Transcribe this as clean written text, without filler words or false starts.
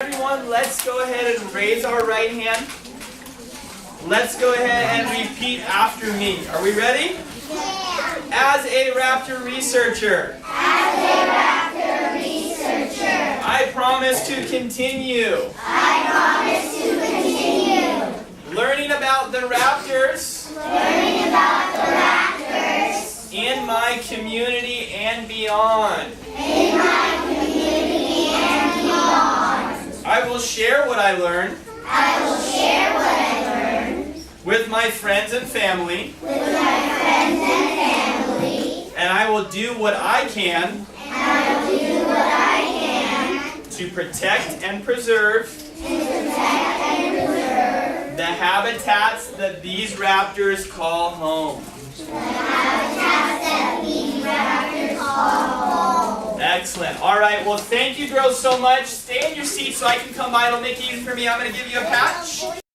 Everyone, let's go ahead and raise our right hand. Let's go ahead and repeat after me. Are we ready? Yeah. As a raptor researcher, I promise to continue learning about the raptors in my community and beyond. I will share what I learned with my friends and family, and I will do what I can to protect and preserve the habitats that these raptors call home. Excellent. All right. Well, thank you girls so much. Stay in your seats so I can come by. It'll make it easy for me. I'm going to give you a patch.